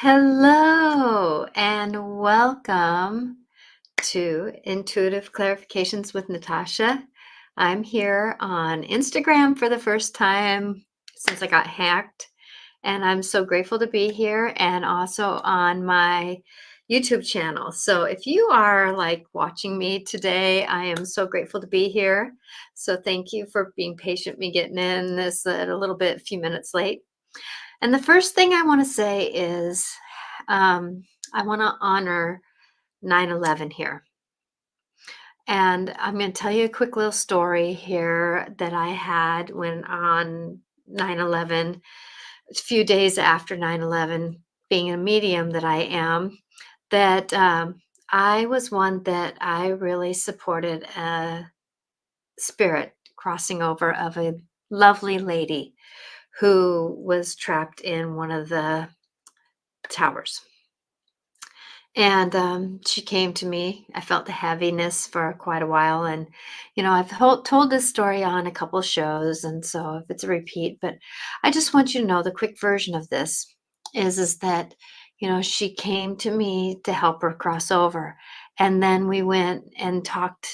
Hello and welcome to Intuitive Clarifications with Natasha. I'm here on Instagram for the first time since I got hacked, and I'm so grateful to be here and also on my YouTube channel. So if you are like watching me today, I am so grateful to be here. So thank you for being patient, me getting in this a little bit, a few minutes late. And the first thing I want to say is I want to honor 9/11 here. And I'm going to tell you a quick little story here that I had when on 9/11, a few days after 9/11, being a medium that I am, that I was one that I really supported a spirit crossing over of a lovely lady who was trapped in one of the towers. And she came to me. I felt the heaviness for quite a while. And, I've told this story on a couple shows. And so if it's a repeat, but I just want you to know the quick version of this is that, she came to me to help her cross over. And then we went and talked.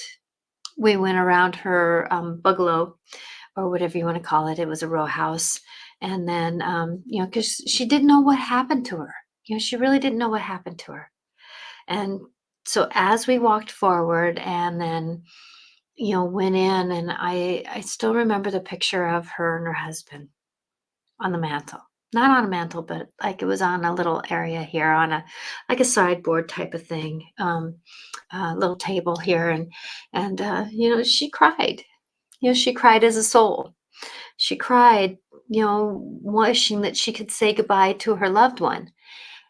We went around her bungalow or whatever you want to call it. It was a row house. And then, because she didn't know what happened to her. She really didn't know what happened to her. And so as we walked forward and then, went in and I still remember the picture of her and her husband on the mantle. Not on a mantle, but like it was on a little area here on a like a sideboard type of thing, a little table here, and she cried. She cried as a soul. She cried, wishing that she could say goodbye to her loved one.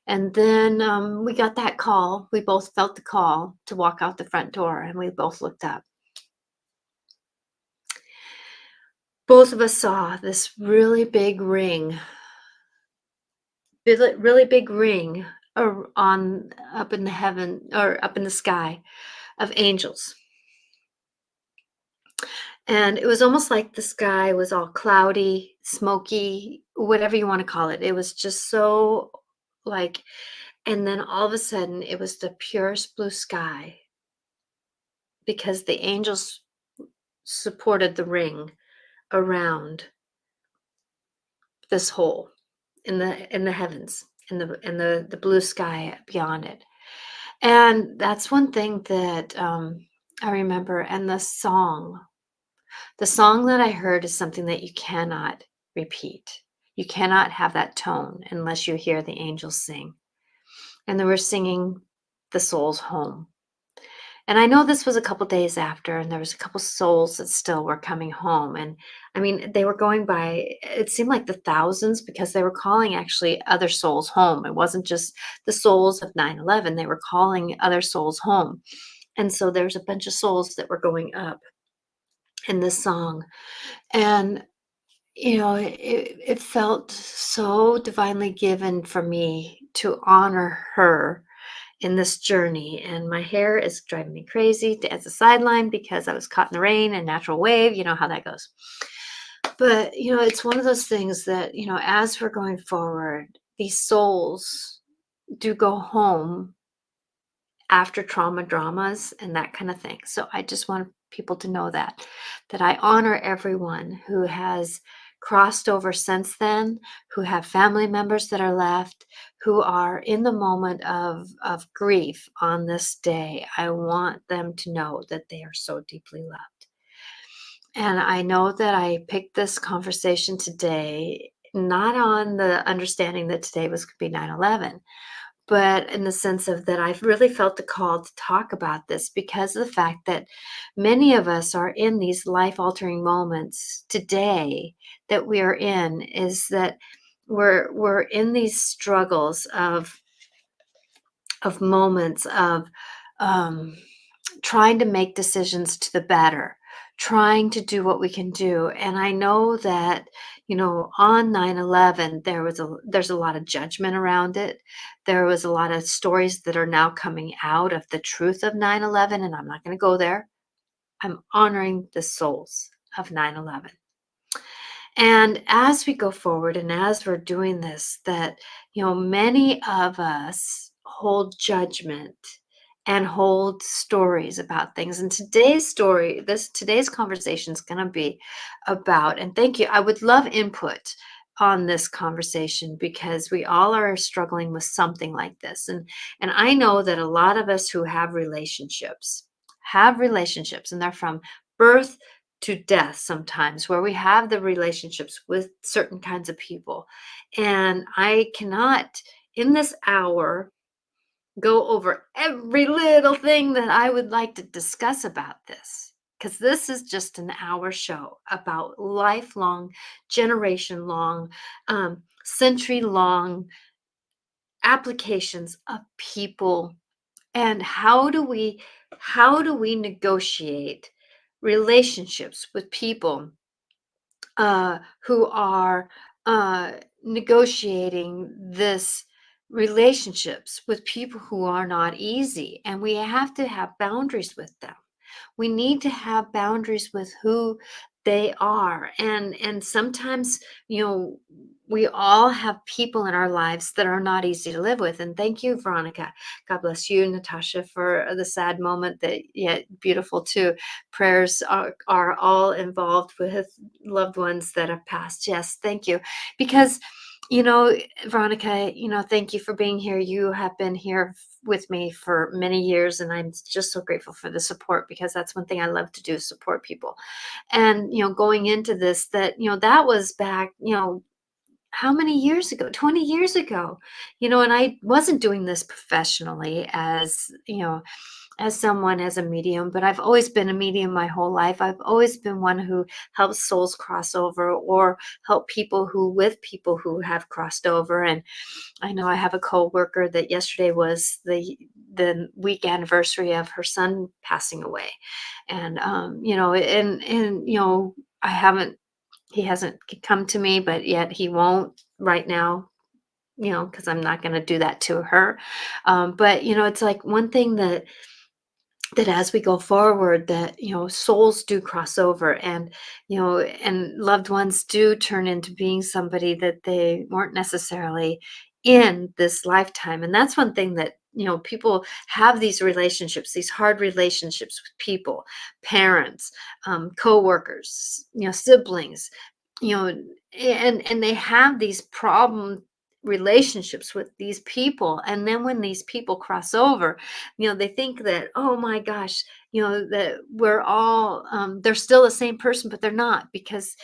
And then we got that call. We both felt the call to walk out the front door, and we both looked up. Both of us saw this really big ring, really big ring on up in the heaven or up in the sky of angels. And it was almost like the sky was all cloudy, smoky, whatever you want to call it. It was just so like, and then all of a sudden it was the purest blue sky because the angels supported the ring around this hole in the heavens, in the blue sky beyond it. And that's one thing that I remember. And the song that I heard is something that you cannot repeat. You cannot have that tone unless you hear the angels sing. And they were singing the soul's home. And I know this was a couple days after, and there was a couple souls that still were coming home. And I mean, they were going by, it seemed like the thousands because they were calling actually other souls home. It wasn't just the souls of 9/11, they were calling other souls home. And so there's a bunch of souls that were going up in this song. And, it felt so divinely given for me to honor her in this journey, and my hair is driving me crazy as a sideline because I was caught in the rain and natural wave, you know how that goes. But, it's one of those things that, as we're going forward, these souls do go home after trauma dramas and that kind of thing. So I just want people to know that I honor everyone who has crossed over since then, who have family members that are left, who are in the moment of grief on this day. I want them to know that they are so deeply loved. And I know that I picked this conversation today not on the understanding that today was going to be 9/11, but in the sense of that I've really felt the call to talk about this because of the fact that many of us are in these life altering moments today that we are in, is that we're in these struggles of moments of um, trying to make decisions to the better, trying to do what we can do. And I know that, on 9/11, there's a lot of judgment around it. There was a lot of stories that are now coming out of the truth of 9/11, and I'm not going to go there. I'm honoring the souls of 9/11. And as we go forward and as we're doing this, that, many of us hold judgment and hold stories about things. And today's conversation is going to be about, and thank you. I would love input on this conversation because we all are struggling with something like this. And I know that a lot of us who have relationships, and they're from birth to death sometimes, where we have the relationships with certain kinds of people. And I cannot, in this hour, go over every little thing that I would like to discuss about this. Because this is just an hour show about lifelong, generation long, century long applications of people, and how do we negotiate relationships with people who are uh, negotiating this relationships with people who are not easy, and we have to have boundaries with them. We need to have boundaries with who they are. And sometimes, we all have people in our lives that are not easy to live with. And thank you, Veronica. God bless you, Natasha, for the sad moment, that yet beautiful too. Prayers are all involved with loved ones that have passed. Yes, thank you. Because, Veronica, thank you for being here. You have been here with me for many years, and I'm just so grateful for the support, because that's one thing I love to do, support people. And going into this, that was back, how many years ago? 20 years ago. And I wasn't doing this professionally as a medium, but I've always been a medium my whole life. I've always been one who helps souls cross over, or help people who have crossed over. And I know I have a coworker that yesterday was the week anniversary of her son passing away. And I haven't he hasn't come to me, but yet he won't right now, because I'm not going to do that to her. But it's like one thing that as we go forward, that souls do cross over, and loved ones do turn into being somebody that they weren't necessarily in this lifetime. And that's one thing that people have, these relationships, these hard relationships with people, parents, co-workers, siblings, you know and they have these problem relationships with these people. And then when these people cross over, they think that, oh my gosh, that we're all they're still the same person, but they're not, because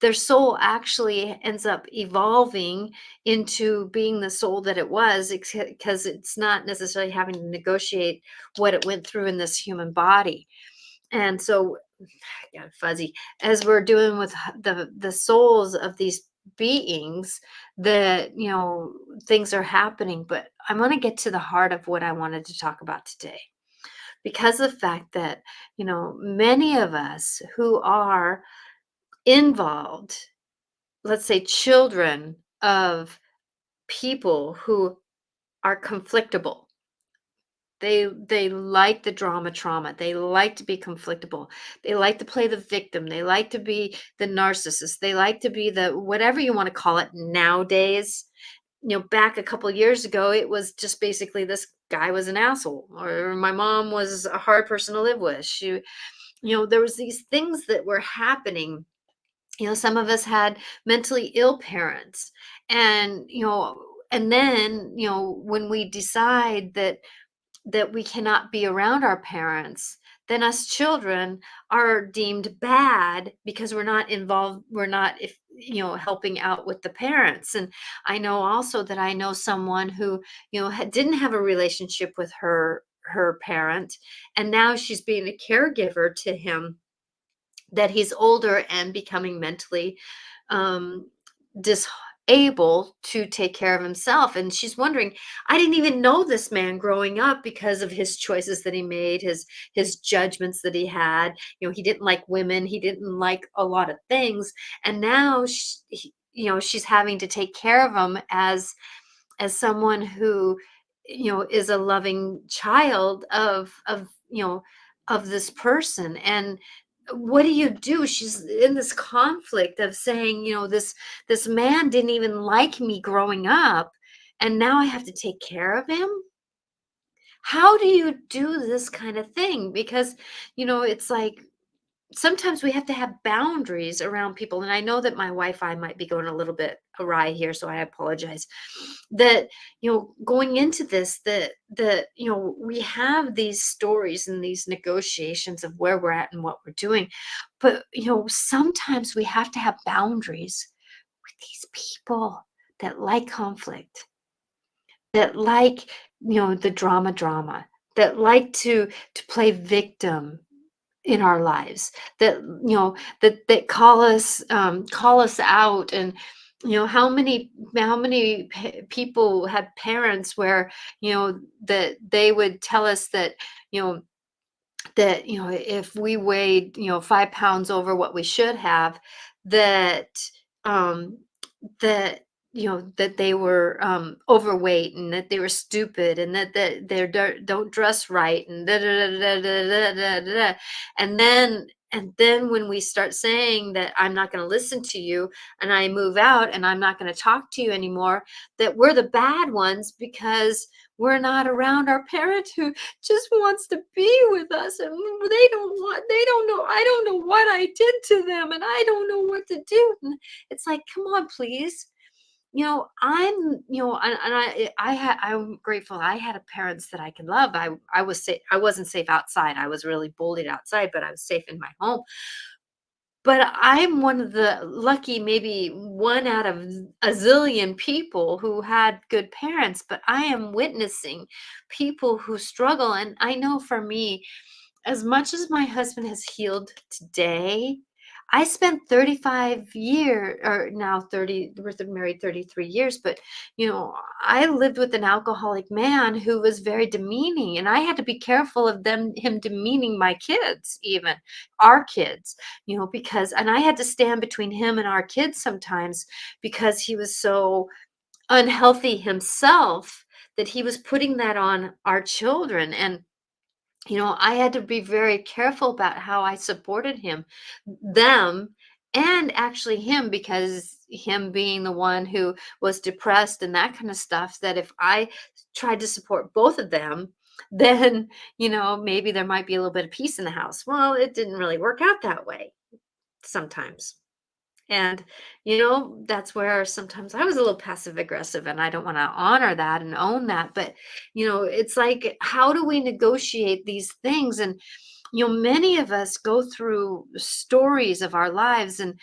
their soul actually ends up evolving into being the soul that it was, because it's not necessarily having to negotiate what it went through in this human body. And so, yeah, fuzzy, as we're doing with the souls of these beings, that things are happening. But I want to get to the heart of what I wanted to talk about today, because of the fact that many of us who are involved, let's say children of people who are conflictable. They like the drama trauma. They like to be conflictable. They like to play the victim. They like to be the narcissist. They like to be the whatever you want to call it nowadays. Back a couple years ago, it was just basically this guy was an asshole, or my mom was a hard person to live with. There was these things that were happening. Some of us had mentally ill parents, and then when we decide that we cannot be around our parents, then us children are deemed bad because we're not involved, we're not, if helping out with the parents. And I know also that I know someone who didn't have a relationship with her parent, and now she's being a caregiver to him, that he's older and becoming mentally um, disable to take care of himself. And she's wondering, I didn't even know this man growing up because of his choices that he made, his judgments that he had. He didn't like women, he didn't like a lot of things, and now she's having to take care of him as someone who is a loving child of this person. And what do you do? She's in this conflict of saying, this man didn't even like me growing up, and now I have to take care of him. How do you do this kind of thing? Because, it's like sometimes we have to have boundaries around people. And I know that my Wi-Fi might be going a little bit awry here, so I apologize. That, going into this, we have these stories and these negotiations of where we're at and what we're doing. But, sometimes we have to have boundaries with these people that like conflict, that like, the drama, that like to play victim in our lives, that that call us out. And how many people had parents where that they would tell us that you know if we weighed 5 pounds over what we should have, that um that that they were overweight, and that they were stupid, and that they don't dress right, and da. And then when we start saying that I'm not going to listen to you, and I move out, and I'm not going to talk to you anymore, that we're the bad ones because we're not around our parent who just wants to be with us, and they don't know, I don't know what I did to them, and I don't know what to do. And it's like, come on, please. I'm, I'm grateful I had a parents that I can love. I was safe. I wasn't safe outside. I was really bullied outside, but I was safe in my home. But I'm one of the lucky, maybe one out of a zillion people who had good parents, but I am witnessing people who struggle. And I know for me, as much as my husband has healed today, I spent 35 years, or now 30, we're married 33 years, but I lived with an alcoholic man who was very demeaning, and I had to be careful of him demeaning my kids, even our kids, because, and I had to stand between him and our kids sometimes because he was so unhealthy himself that he was putting that on our children. And I had to be very careful about how I supported them, and actually him, because him being the one who was depressed and that kind of stuff, that if I tried to support both of them, then, maybe there might be a little bit of peace in the house. Well, it didn't really work out that way sometimes. And, that's where sometimes I was a little passive aggressive, and I don't want to honor that and own that. But, it's like, how do we negotiate these things? And, many of us go through stories of our lives, and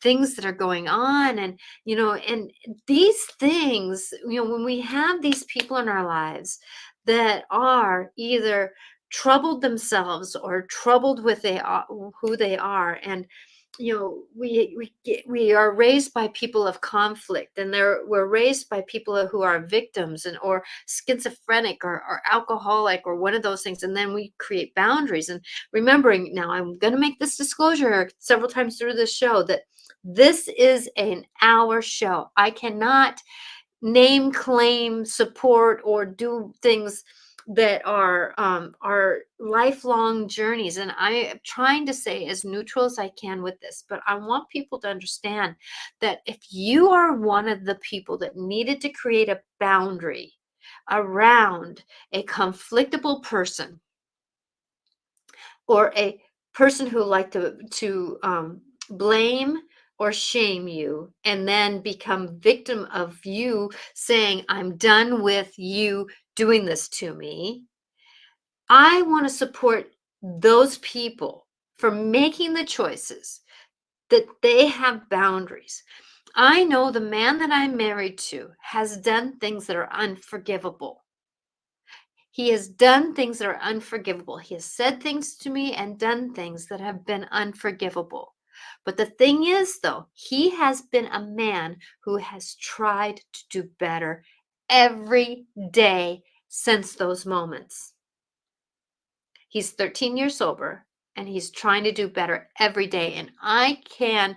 things that are going on. And, and these things, when we have these people in our lives that are either troubled themselves or troubled with who they are. And we are raised by people of conflict, and we're raised by people who are victims, and or schizophrenic, or alcoholic, or one of those things. And then we create boundaries. And remembering, now I'm going to make this disclosure several times through this show, that this is an hour show. I cannot name, claim, support, or do things that are lifelong journeys. And I am trying to say as neutral as I can with this, but I want people to understand that if you are one of the people that needed to create a boundary around a conflictable person, or a person who like to blame or shame you, and then become victim of you saying, I'm done with you doing this to me. I want to support those people for making the choices that they have boundaries. I know the man that I'm married to has done things that are unforgivable. He has done things that are unforgivable. He has said things to me and done things that have been unforgivable. But the thing is, though, he has been a man who has tried to do better every day since those moments. He's 13 years sober, and he's trying to do better every day. And I cannot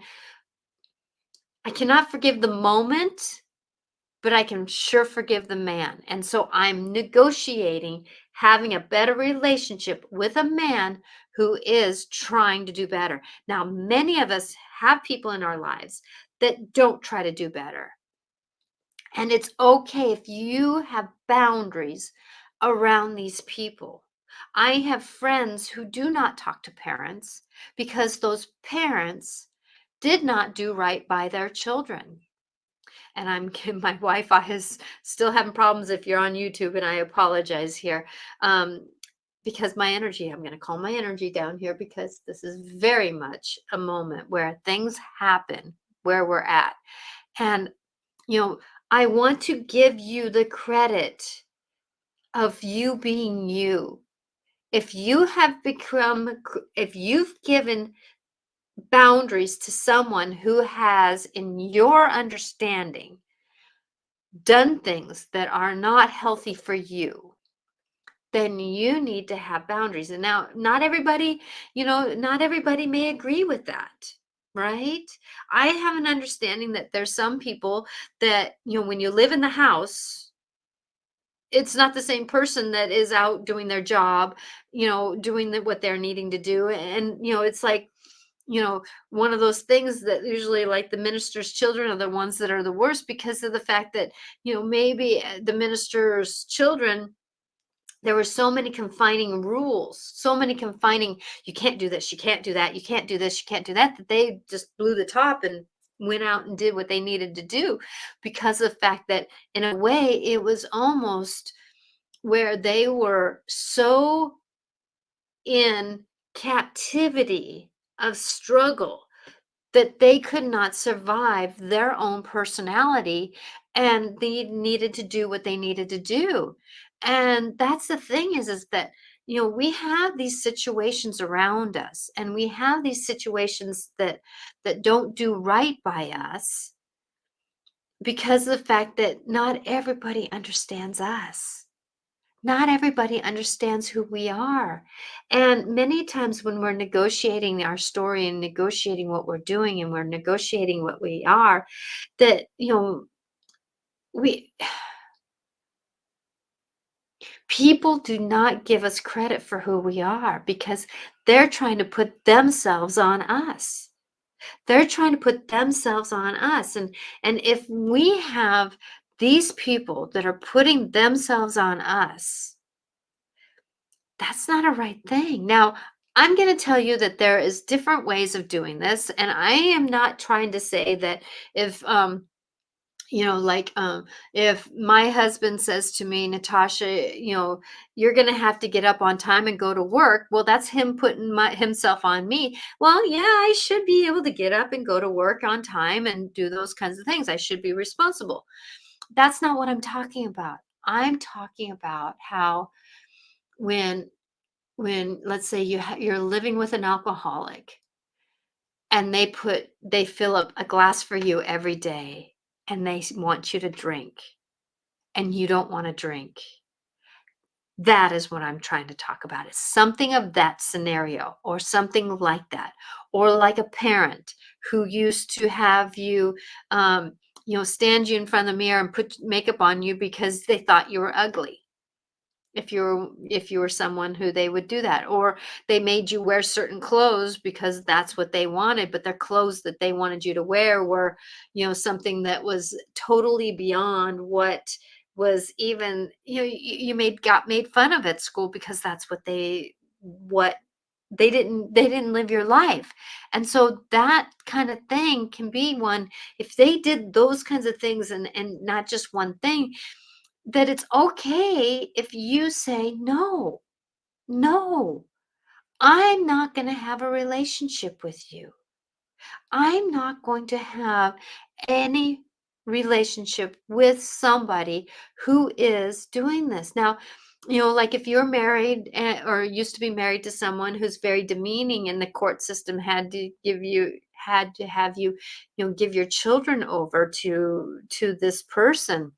forgive the moment, but I can sure forgive the man. And so I'm negotiating having a better relationship with a man who is trying to do better. Now, many of us have people in our lives that don't try to do better. And it's okay if you have boundaries around these people. I have friends who do not talk to parents because those parents did not do right by their children. And my Wi-Fi is still having problems if you're on YouTube, and I apologize here. Um, because my energy, I'm going to calm my energy down here because this is very much a moment where things happen where we're at. And, you know, I want to give you the credit of you being you. If you have if you've given boundaries to someone who has, in your understanding, done things that are not healthy for you, then you need to have boundaries. And now, not everybody, not everybody may agree with that, right? I have an understanding that there's some people that, when you live in the house, it's not the same person that is out doing their job, doing what they're needing to do. And, it's like, one of those things that usually, like, the minister's children are the ones that are the worst because of the fact that, maybe the minister's children, there were so many confining rules, so many confining, you can't do this, you can't do that, you can't do this, you can't do that, that they just blew the top and went out and did what they needed to do because of the fact that, in a way, it was almost where they were so in captivity of struggle that they could not survive their own personality, and they needed to do what they needed to do. And that's the thing, is that, we have these situations around us, and we have these situations that don't do right by us because of the fact that not everybody understands us. Not everybody understands who we are. And many times when we're negotiating our story and negotiating what we're doing and we're negotiating what we are, that, we people do not give us credit for who we are because they're trying to put themselves on us. They're trying to put themselves on us. And if we have these people that are putting themselves on us, that's not a right thing. Now, I'm going to tell you that there is different ways of doing this, and I am not trying to say that if like, if my husband says to me, Natasha, you're going to have to get up on time and go to work. Well, that's him putting himself on me. Well, yeah, I should be able to get up and go to work on time and do those kinds of things. I should be responsible. That's not what I'm talking about. I'm talking about how when let's say you're living with an alcoholic, and they fill up a glass for you every day, and they want you to drink, and you don't want to drink. That is what I'm trying to talk about. Is something of that scenario, or something like that, or like a parent who used to have you, stand you in front of the mirror and put makeup on you because they thought you were ugly. If you were someone who they would do that, or they made you wear certain clothes because that's what they wanted, but their clothes that they wanted you to wear were, something that was totally beyond what was even, you got made fun of at school because that's what they didn't live your life. And so that kind of thing can be one, if they did those kinds of things, and not just one thing, that it's okay if you say, no, no, I'm not going to have a relationship with you. I'm not going to have any relationship with somebody who is doing this. Now, like, if you're married, or used to be married to someone who's very demeaning, and the court system had to have you, give your children over to this person.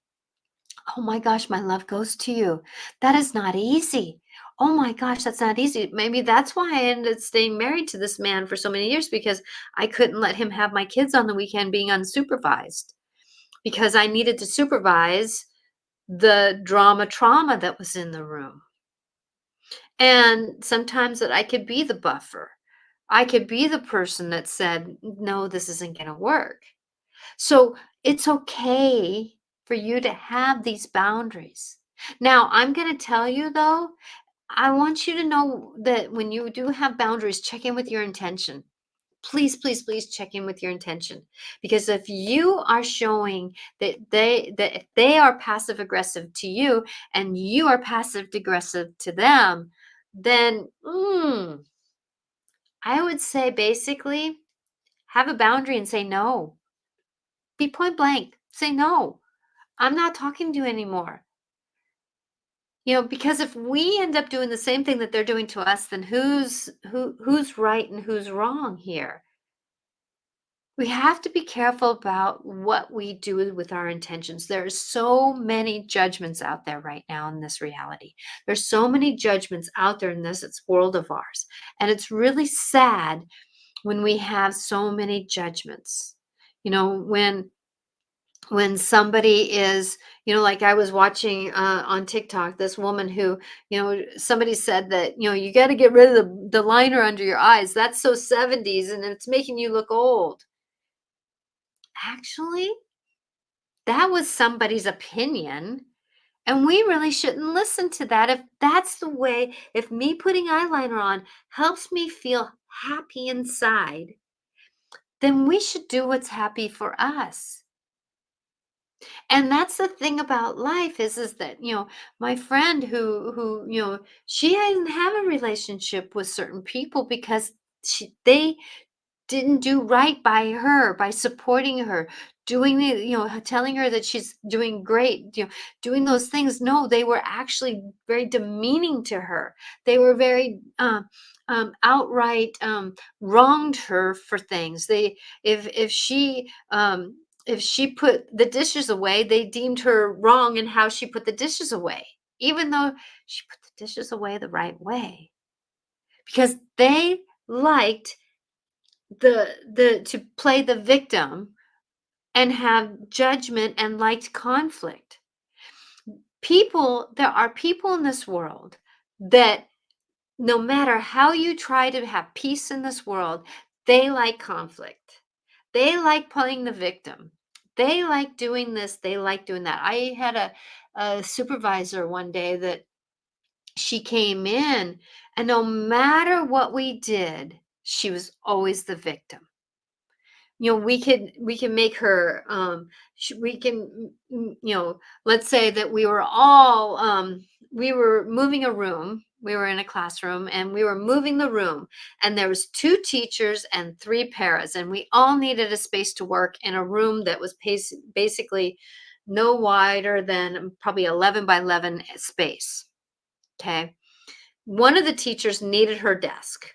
Oh my gosh, my love goes to you. That is not easy. Oh my gosh, that's not easy. Maybe that's why I ended up staying married to this man for so many years, because I couldn't let him have my kids on the weekend being unsupervised, because I needed to supervise the drama trauma that was in the room. And sometimes that I could be the buffer. I could be the person that said, no, this isn't going to work. So it's okay for you to have these boundaries. Now, I'm going to tell you though, I want you to know that when you do have boundaries, check in with your intention. Please, please, please check in with your intention. Because if you are showing that if they are passive aggressive to you and you are passive aggressive to them, then I would say basically have a boundary and say no. Be point blank. Say no. I'm not talking to you anymore. Because if we end up doing the same thing that they're doing to us, then who's right and who's wrong here? We have to be careful about what we do with our intentions. There's so many judgments out there right now in this reality. There's so many judgments out there in this world of ours. And it's really sad when we have so many judgments. When somebody is, like I was watching on TikTok, this woman who, somebody said that, you got to get rid of the liner under your eyes. That's so 70s and it's making you look old. Actually, that was somebody's opinion. And we really shouldn't listen to that. If that's the way, if me putting eyeliner on helps me feel happy inside, then we should do what's happy for us. And that's the thing about life is that, my friend who, she didn't have a relationship with certain people because they didn't do right by her, by supporting her, doing telling her that she's doing great, doing those things. No, they were actually very demeaning to her. They were very outright wronged her for things. If she put the dishes away, they deemed her wrong in how she put the dishes away, even though she put the dishes away the right way, because they liked the to play the victim and have judgment and liked conflict. There are people in this world that no matter how you try to have peace in this world, they like conflict. They like playing the victim. They like doing this, they like doing that. I had a supervisor one day that she came in, and no matter what we did, she was always the victim. We can make her we can let's say that we were moving a room. We were in a classroom and we were moving the room, and there was two teachers and three paras, and we all needed a space to work in a room that was basically no wider than probably 11 by 11 space. Okay. One of the teachers needed her desk,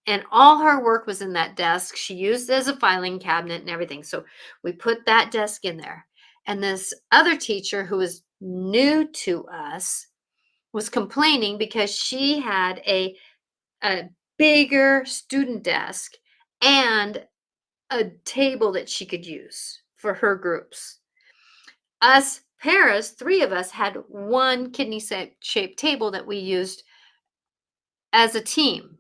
and all her work was in that desk. She used it as a filing cabinet and everything. So we put that desk in there. And this other teacher who was new to us was complaining because she had a bigger student desk and a table that she could use for her groups. Us Paris, three of us had one kidney shaped table that we used as a team.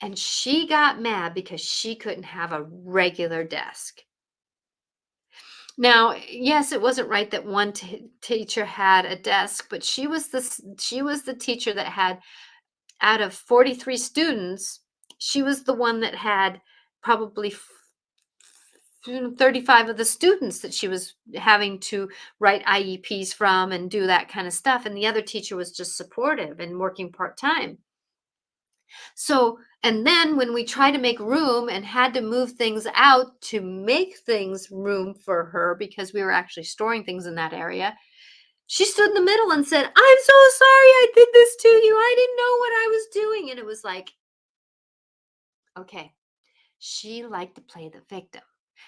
And she got mad because she couldn't have a regular desk. Now, yes, it wasn't right that one teacher had a desk, but she was the teacher that had, out of 43 students, she was the one that had probably 35 of the students that she was having to write IEPs from and do that kind of stuff, and the other teacher was just supportive and working part-time. So, and then when we tried to make room and had to move things out to make things room for her because we were actually storing things in that area, she stood in the middle and said, "I'm so sorry I did this to you. I didn't know what I was doing." And it was like, okay, she liked to play the victim,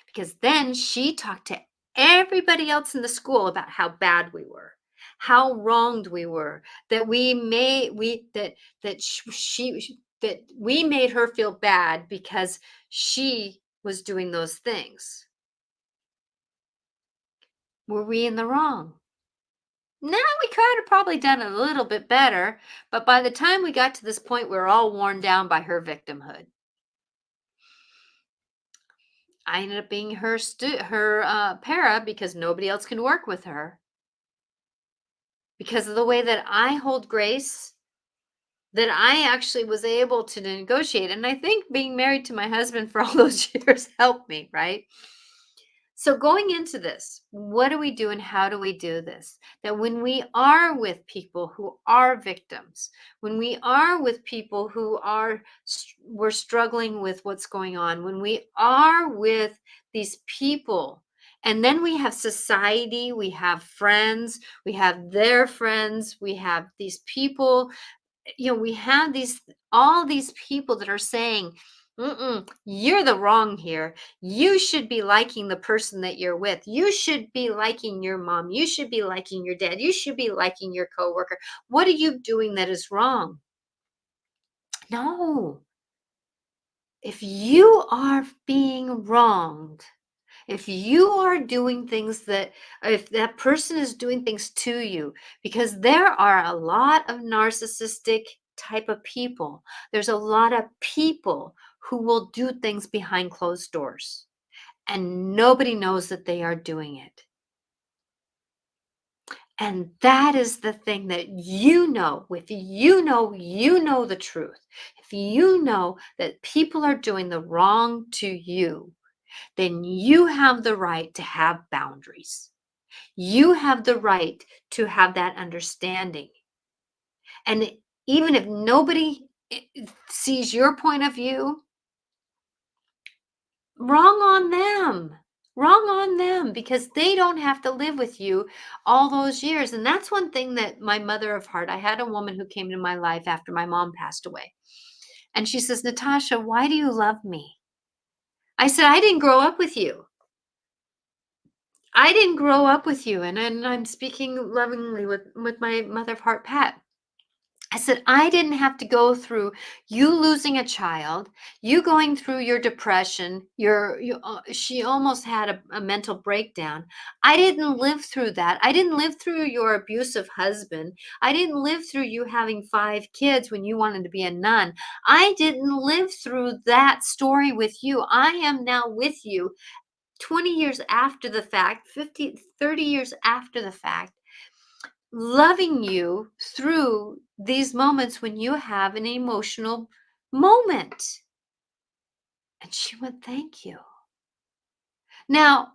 because then she talked to everybody else in the school about how bad we were, how wronged we were, that we made we that she that we made her feel bad because she was doing those things. Were we in the wrong? Now we could have probably done a little bit better, but by the time we got to this point, we were all worn down by her victimhood. I ended up being her para because nobody else can work with her because of the way that I hold grace, that I actually was able to negotiate. And I think being married to my husband for all those years helped me, right? So, going into this, what do we do and how do we do this? That when we are with people who are victims, when we are with people who we're struggling with what's going on, when we are with these people, and then we have society, we have friends, we have their friends, we have these people, we have all these people that are saying, "Mm-mm, you're the wrong here. You should be liking the person that you're with. You should be liking your mom. You should be liking your dad. You should be liking your coworker. What are you doing that is wrong?" No. If you are being wronged, if you are doing things if that person is doing things to you, because there are a lot of narcissistic type of people, there's a lot of people who will do things behind closed doors and nobody knows that they are doing it. And that is the thing that if you know the truth, if you know that people are doing the wrong to you, then you have the right to have boundaries. You have the right to have that understanding. And even if nobody sees your point of view, wrong on them. Wrong on them because they don't have to live with you all those years. And that's one thing that my mother of heart, I had a woman who came into my life after my mom passed away. And she says, "Natasha, why do you love me?" I said, "I didn't grow up with you. I didn't grow up with you." And I'm speaking lovingly with my mother of heart, Pat. I said, "I didn't have to go through you losing a child, you going through your depression, she almost had a mental breakdown. I didn't live through that. I didn't live through your abusive husband. I didn't live through you having 5 kids when you wanted to be a nun. I didn't live through that story with you. I am now with you 20 years after the fact, 50, 30 years after the fact, loving you through these moments when you have an emotional moment." And she went, "Thank you." Now,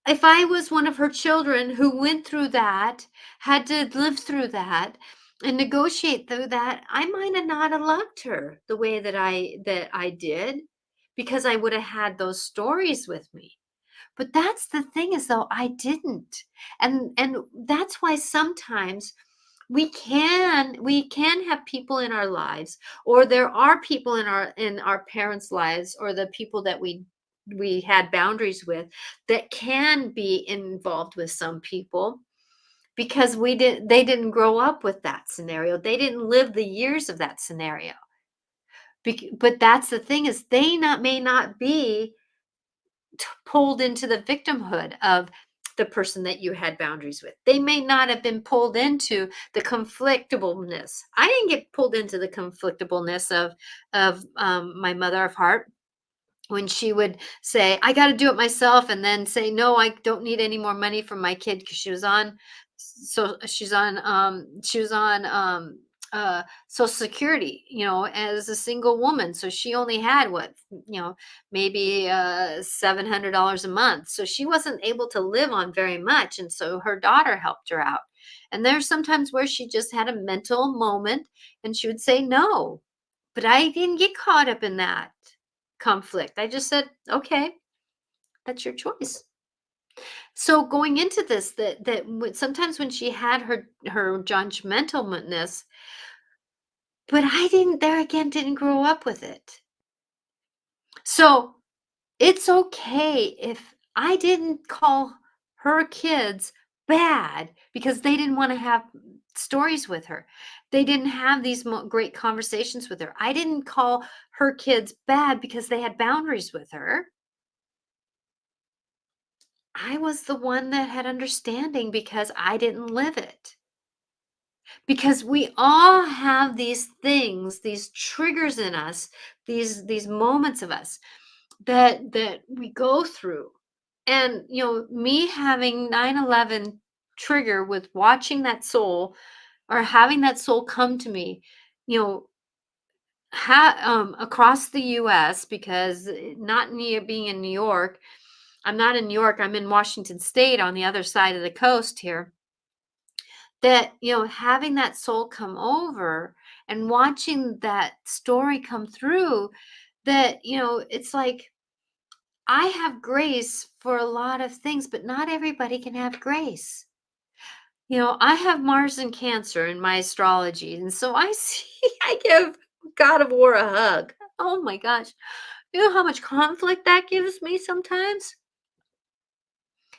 if I was one of her children who went through that, had to live through that, and negotiate through that, I might have not have loved her the way that I did because I would have had those stories with me. But that's the thing is though I didn't. And that's why sometimes we can have people in our lives, or there are people in our parents' lives, or the people that we had boundaries with, that can be involved with some people because they didn't grow up with that scenario. They didn't live the years of that scenario. But that's the thing is may not be pulled into the victimhood of the person that you had boundaries with. They may not have been pulled into the conflictableness. I didn't get pulled into the conflictableness of my mother of heart when she would say, "I got to do it myself," and then say, "No, I don't need any more money from my kid," because she was on social security, as a single woman. So she only had maybe $700 a month. So she wasn't able to live on very much. And so her daughter helped her out. And there's sometimes where she just had a mental moment and she would say no. But I didn't get caught up in that conflict. I just said, "Okay, that's your choice." So going into this, sometimes when she had her judgmentalness, but I didn't there again didn't grow up with it. So it's okay if I didn't call her kids bad because they didn't want to have stories with her. They didn't have these great conversations with her. I didn't call her kids bad because they had boundaries with her. I was the one that had understanding because I didn't live it. Because we all have these things, these triggers in us, these moments of us that we go through. And me having 9/11 trigger with watching that soul or having that soul come to me, you know, across the US because not near being in New York. I'm not in New York, I'm in Washington State on the other side of the coast here. That, having that soul come over and watching that story come through, that, it's like I have grace for a lot of things, but not everybody can have grace. I have Mars in Cancer in my astrology, and so I see I give God of War a hug. Oh my gosh. You know how much conflict that gives me sometimes?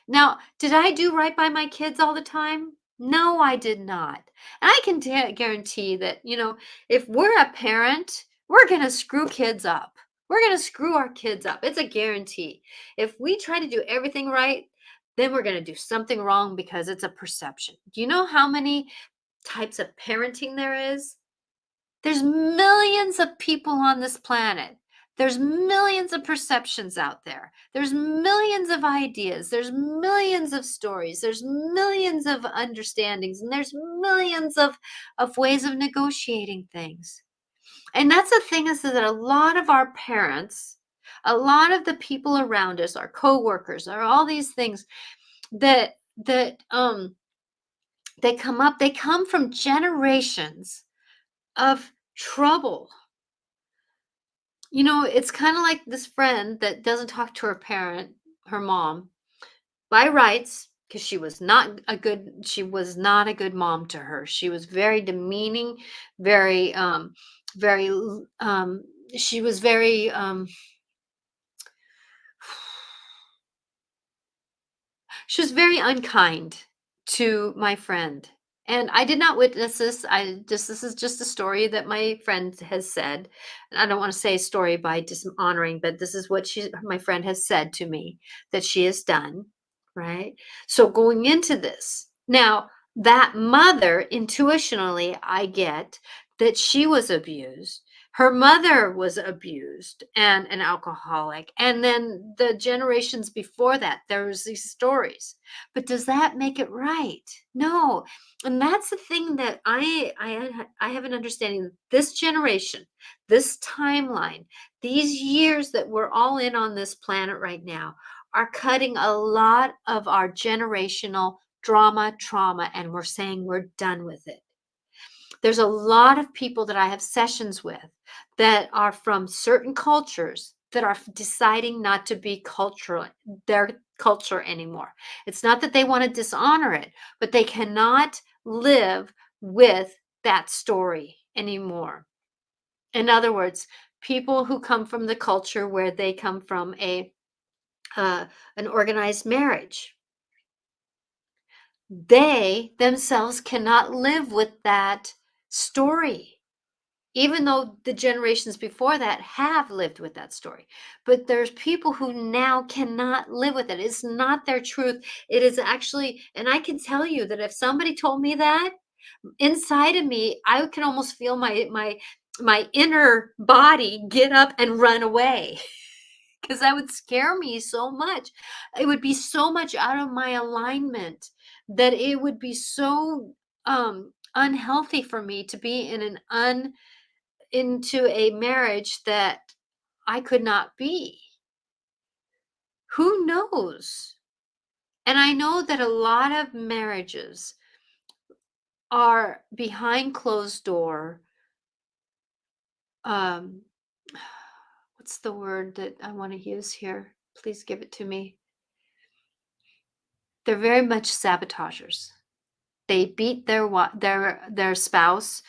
Now, did I do right by my kids all the time? No, I did not. And I can guarantee that, if we're a parent, we're going to screw kids up. We're going to screw our kids up. It's a guarantee. If we try to do everything right, then we're going to do something wrong because it's a perception. Do you know how many types of parenting there is? There's millions of people on this planet. There's millions of perceptions out there. There's millions of ideas. There's millions of stories. There's millions of understandings. And there's millions of ways of negotiating things. And that's the thing is that a lot of our parents, a lot of the people around us, our coworkers, are all these things that they come up, they come from generations of trouble. It's kind of like this friend that doesn't talk to her parent, her mom, by rights, because she was not a good mom to her. She was very demeaning, very, very, she was very, she was very unkind to my friend. And I did not witness this. This is just a story that my friend has said. And I don't want to say a story by dishonoring, but this is what my friend has said to me that she has done. Right. So going into this, now that mother, intuitionally, I get that she was abused. Her mother was abused and an alcoholic. And then the generations before that, there was these stories. But does that make it right? No. And that's the thing that I have an understanding that this generation, this timeline, these years that we're all in on this planet right now are cutting a lot of our generational drama, trauma, and we're saying we're done with it. There's a lot of people that I have sessions with that are from certain cultures that are deciding not to be cultural, their culture anymore. It's not that they want to dishonor it, but they cannot live with that story anymore. In other words, people who come from the culture where they come from uh, an organized marriage, they themselves cannot live with that story, even though the generations before that have lived with that story. But there's people who now cannot live with it. It's not their truth. It is actually, and I can tell you that if somebody told me that, inside of me, I can almost feel my inner body get up and run away because that would scare me so much. It would be so much out of my alignment that it would be so unhealthy for me to be in into a marriage that I could not be. Who knows? And I know that a lot of marriages are behind closed door. Um, what's the word that I want to use here? Please give it to me. They're very much sabotagers. They beat their spouse.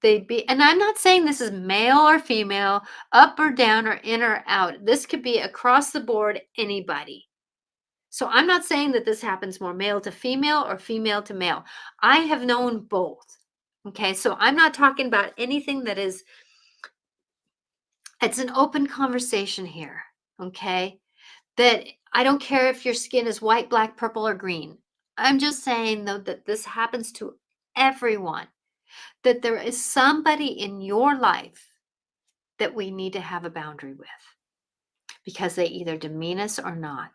They beat, and I'm not saying this is male or female, up or down or in or out. This could be across the board, anybody. So I'm not saying that this happens more male to female or female to male. I have known both. Okay, so I'm not talking about anything that is, it's an open conversation here. Okay, That I don't care if your skin is white, black, purple, or green. I'm just saying, though, that this happens to everyone, that there is somebody in your life that we need to have a boundary with because they either demean us or not,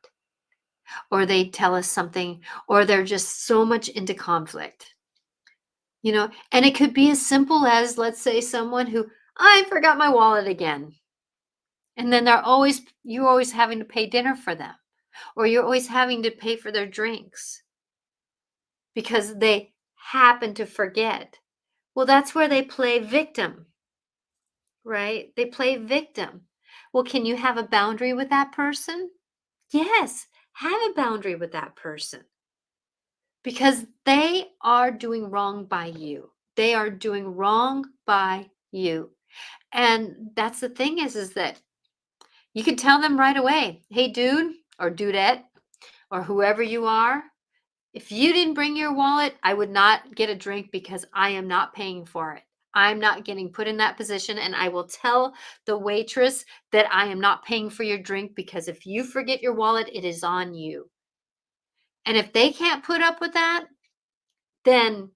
or they tell us something, or they're just so much into conflict. And it could be as simple as, let's say, someone who, I forgot my wallet again. And then you're always having to pay dinner for them, or you're always having to pay for their drinks because they happen to forget. Well, that's where they play victim, right? They play victim. Well, can you have a boundary with that person? Yes, have a boundary with that person because they are doing wrong by you. They are doing wrong by you. And that's the thing is that you can tell them right away, hey, dude or dudette or whoever you are, if you didn't bring your wallet, I would not get a drink because I am not paying for it. I'm not getting put in that position. And I will tell the waitress that I am not paying for your drink because if you forget your wallet, it is on you. And if they can't put up with that, then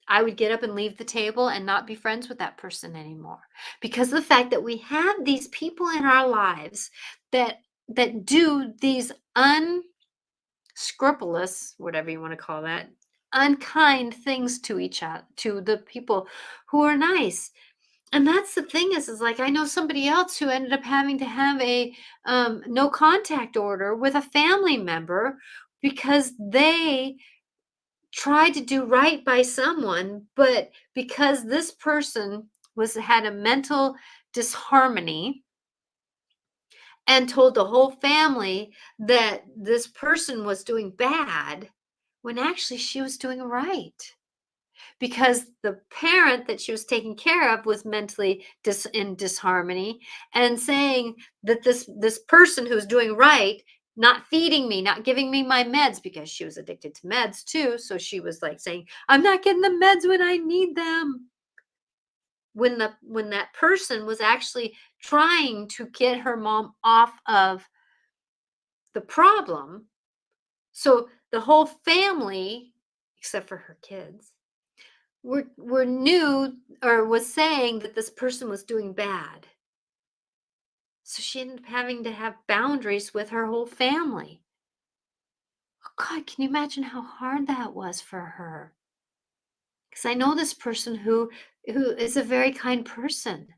I would get up and leave the table and not be friends with that person anymore. Because of the fact that we have these people in our lives that do these unscrupulous, whatever you want to call that, unkind things to each other, to the people who are nice. And that's the thing is like I know somebody else who ended up having to have a no contact order with a family member because they tried to do right by someone, but because this person had a mental disharmony and told the whole family that this person was doing bad when actually she was doing right because the parent that she was taking care of was mentally in disharmony and saying that this person who's doing right, not feeding me, not giving me my meds because she was addicted to meds too, so she was like saying I'm not getting the meds when I need them, when that person was actually trying to get her mom off of the problem. So the whole family, except for her kids, were new or was saying that this person was doing bad. So she ended up having to have boundaries with her whole family. Oh God, can you imagine how hard that was for her? Because I know this person who is a very kind person.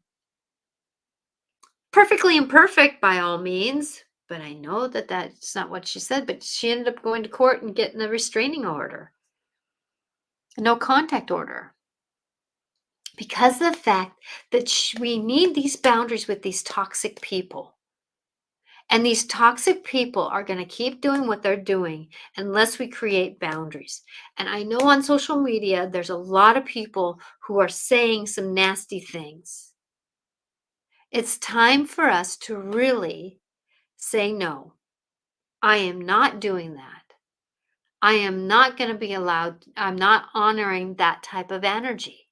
Perfectly imperfect by all means, but I know that that's not what she said, but she ended up going to court and getting a restraining order, a no contact order. Because of the fact that we need these boundaries with these toxic people. And these toxic people are going to keep doing what they're doing unless we create boundaries. And I know on social media, there's a lot of people who are saying some nasty things. It's time for us to really say, no, I am not doing that. I am not going to be allowed, I'm not honoring that type of energy.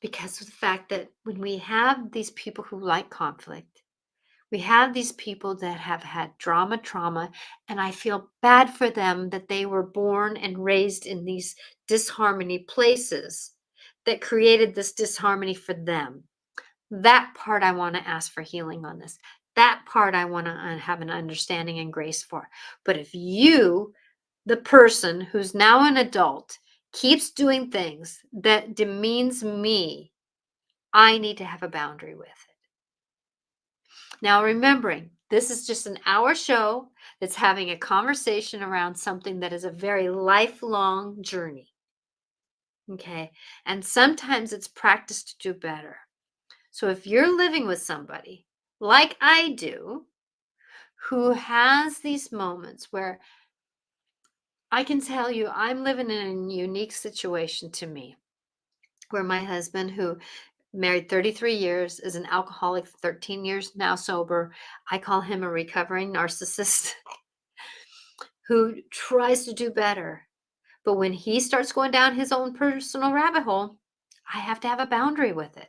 Because of the fact that when we have these people who like conflict, we have these people that have had trauma, and I feel bad for them that they were born and raised in these disharmony places that created this disharmony for them. That part I want to ask for healing on this. That part I want to have an understanding and grace for. But if you, the person who's now an adult, keeps doing things that demeans me, I need to have a boundary with it. Now, remembering this is just an hour show that's having a conversation around something that is a very lifelong journey. Okay. And sometimes it's practice to do better. So if you're living with somebody like I do, who has these moments where I can tell you I'm living in a unique situation to me, where my husband, who married 33 years, is an alcoholic, 13 years now sober. I call him a recovering narcissist who tries to do better. But when he starts going down his own personal rabbit hole, I have to have a boundary with it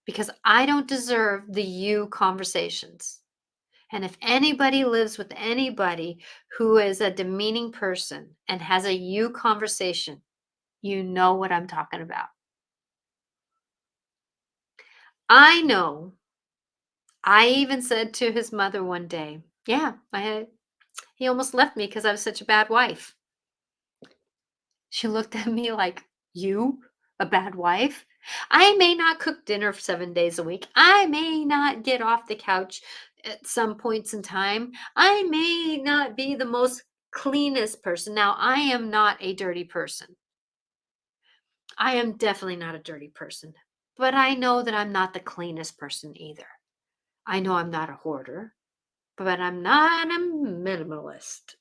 because I don't deserve the you conversations. And if anybody lives with anybody who is a demeaning person and has a you conversation, you know what I'm talking about. I know. I even said to his mother one day, yeah, he almost left me because I was such a bad wife. She looked at me like, you, a bad wife? I may not cook dinner 7 days a week. I may not get off the couch at some points in time. I may not be the most cleanest person. Now, I am not a dirty person. I am definitely not a dirty person, but I know that I'm not the cleanest person either. I know I'm not a hoarder, but I'm not a minimalist.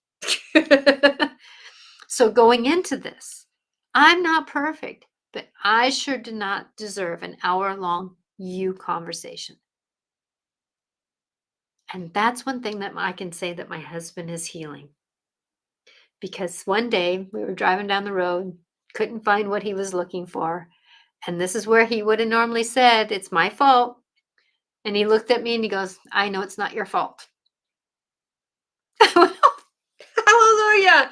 So going into this, I'm not perfect, but I sure do not deserve an hour-long you conversation. And that's one thing that I can say that my husband is healing. Because one day we were driving down the road, couldn't find what he was looking for. And this is where he would have normally said, it's my fault. And he looked at me and he goes, I know it's not your fault. Hallelujah.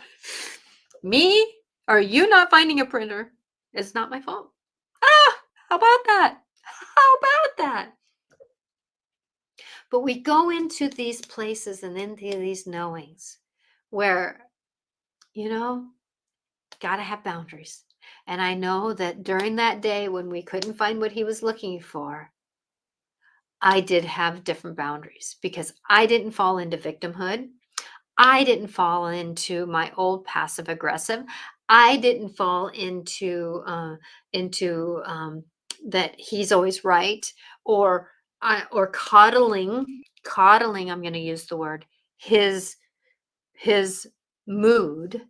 Me or you not finding a printer is not my fault. Ah, how about that? How about that? But we go into these places and into these knowings where, you know, got to have boundaries. And I know that during that day when we couldn't find what he was looking for, I did have different boundaries because I didn't fall into victimhood. I didn't fall into my old passive aggressive. I didn't fall into that he's always right, or or coddling. I'm going to use the word his his mood.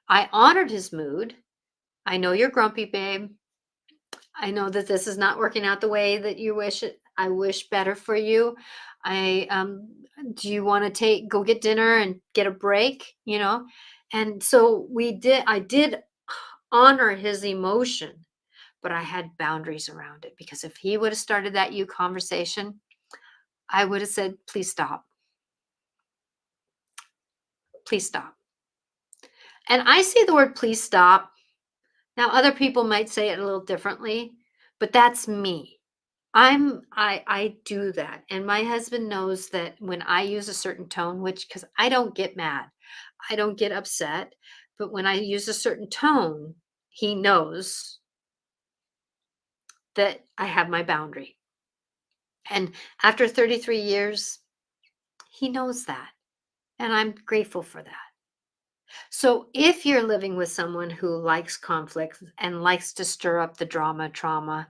I honored his mood. I know you're grumpy, babe. I know that this is not working out the way that you wish it. I wish better for you. I do you want to go get dinner and get a break, you know? And so I did honor his emotion, but I had boundaries around it because if he would have started that you conversation, I would have said, "Please stop. Please stop." And I say the word please stop. Now other people might say it a little differently, but that's me. I do that, and my husband knows that when I use a certain tone, which because I don't get mad, I don't get upset, but when I use a certain tone, he knows that I have my boundary. And after 33 years, he knows that, and I'm grateful for that. So if you're living with someone who likes conflict and likes to stir up the trauma,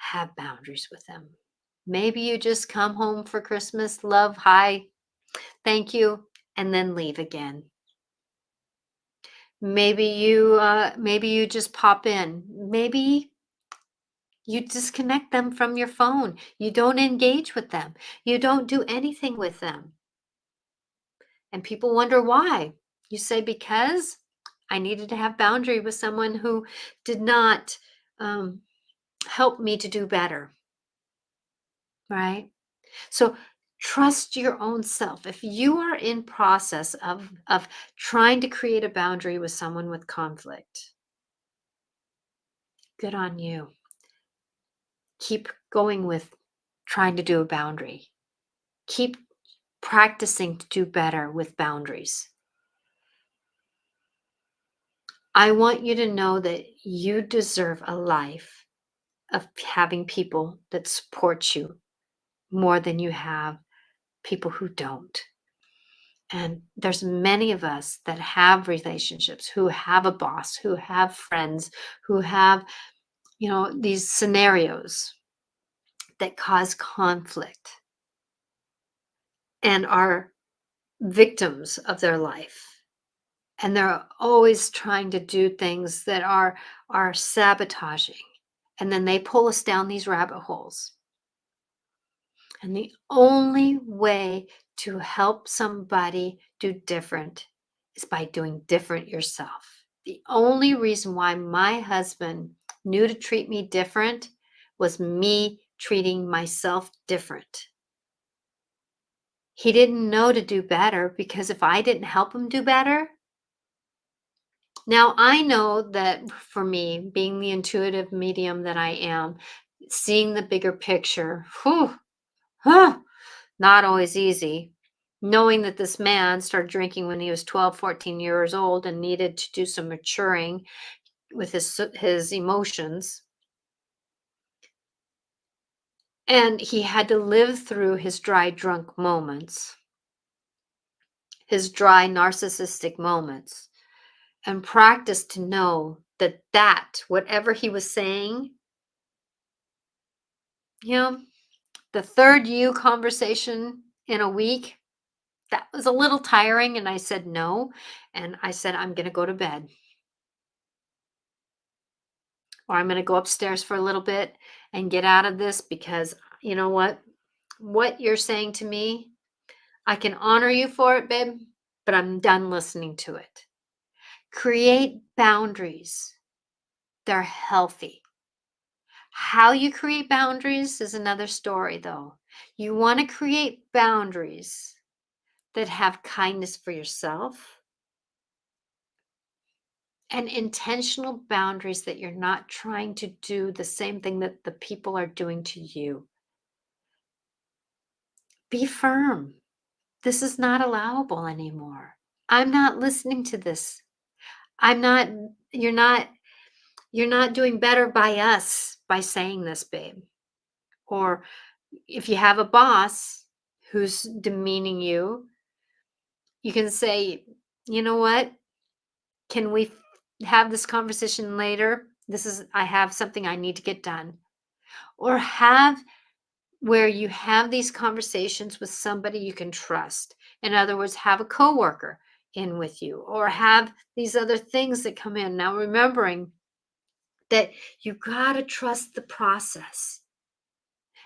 have boundaries with them. Maybe you just come home for Christmas, love, hi, thank you, and then leave again. Maybe you just pop in. Maybe you disconnect them from your phone. You don't engage with them. You don't do anything with them. And people wonder why. You say because I needed to have boundary with someone who did not um, help me to do better, right? So trust your own self. If you are in process of trying to create a boundary with someone with conflict, good on you. Keep going with trying to do a boundary. Keep practicing to do better with boundaries. I want you to know that you deserve a life of having people that support you more than you have people who don't. And there's many of us that have relationships, who have a boss, who have friends, who have, these scenarios that cause conflict and are victims of their life. And they're always trying to do things that are sabotaging. And then they pull us down these rabbit holes. And the only way to help somebody do different is by doing different yourself. The only reason why my husband knew to treat me different was me treating myself different. He didn't know to do better because if I didn't help him do better, now I know that for me, being the intuitive medium that I am, seeing the bigger picture, whew, huh, not always easy. Knowing that this man started drinking when he was 12, 14 years old and needed to do some maturing with his emotions, and he had to live through his dry drunk moments, his dry narcissistic moments, and practice to know that whatever he was saying, you know, the third you conversation in a week, that was a little tiring. And I said no. And I said, I'm going to go to bed, or I'm going to go upstairs for a little bit and get out of this, because you know what you're saying to me, I can honor you for it, babe, but I'm done listening to it. Create boundaries. They're healthy. How you create boundaries is another story, though. You want to create boundaries that have kindness for yourself and intentional boundaries that you're not trying to do the same thing that the people are doing to you. Be firm. This is not allowable anymore. I'm not listening to this. I'm not, you're not, you're not doing better by us by saying this, babe. Or if you have a boss who's demeaning you, you can say, you know what? Can we have this conversation later? I have something I need to get done. Or have where you have these conversations with somebody you can trust. In other words, have a coworker in with you, or have these other things that come in. Now, remembering that you got to trust the process.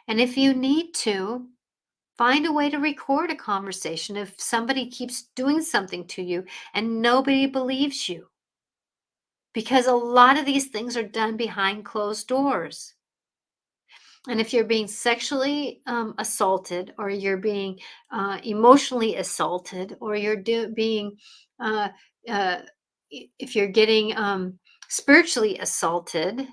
And if you need to, find a way to record a conversation if somebody keeps doing something to you and nobody believes you. Because a lot of these things are done behind closed doors. And if you're being sexually assaulted, or you're being emotionally assaulted, or you're being, uh, uh, if you're getting spiritually assaulted,